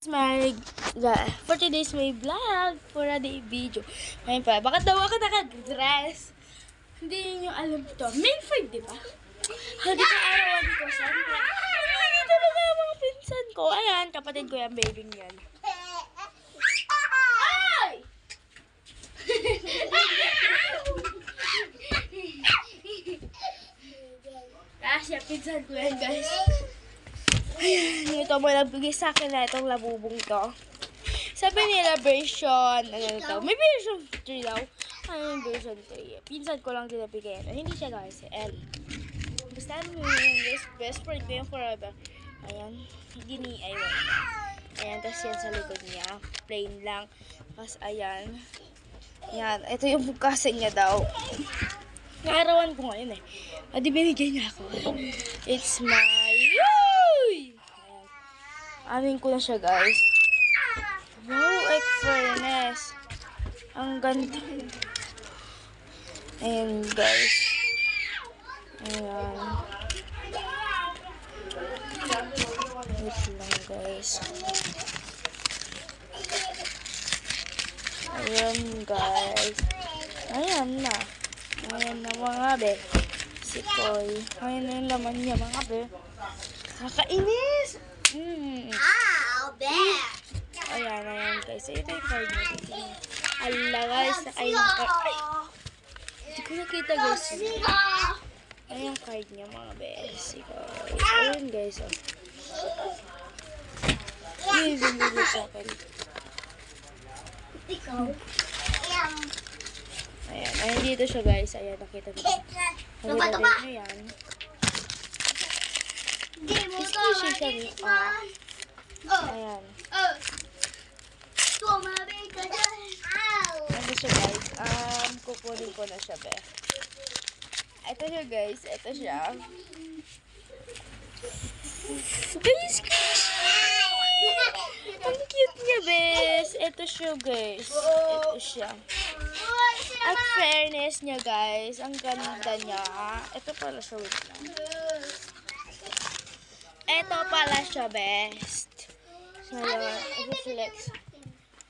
For today's may vlog, for a day video. Ngayon pa, bakit daw ako naka-dress? Hindi nyo alam to. May 5, di ba? Hindi ka arawan ko, siyempre. Hindi talaga mga pinsan ko. Ayan, kapatid ko yung baby yan. Ay! Kasi pinsan ko yan, guys. Ayan, ito mo nagbigay sa akin na itong labubong to. Sabi nila version, ano to? May version 3 daw. Ano yung version 3? Pinsan ko lang tinabigay. Hindi siya guys, L. Basta ano yun, guys, best friend ko yung forever. Ayan, hindi ni Iwan. Ayan, tapos yan sa likod niya. Plain lang. Tapos ayan. Ayan, ito yung bukasan niya daw. Naarawan ko ngayon eh. Adi binigay niya ako. It's my... Amin ko na siya, guys. Wow, fairness. Ang ganda. Ayan, guys. Ayan. Wait lang, guys. Ayan, guys. Ayan na. Ayan na, mga be. Si Koy. Ayan na yung laman niya, mga be. Kakainis! Ayan, ayan guys. Ito yung card niya. Ala guys, ay yung card. Ay! Hindi ko nakita guys. Ayan yung card niya mga bes. Ayan guys. Ayan yung video sa akin. Ayan, ayan dito siya guys. Ayan, nakita ko. Nakita nyo yan. Squishy siya ni ayan. Ano siya guys? Kukunin ko na siya, be. Ito siya guys. Ito siya. Guys, ang cute niya, bes. Ito siya guys. Ito siya. At fairness niya guys. Ang ganda niya. Ito pala siya. Wait lang. Ito pala siya, best. So, ito flex.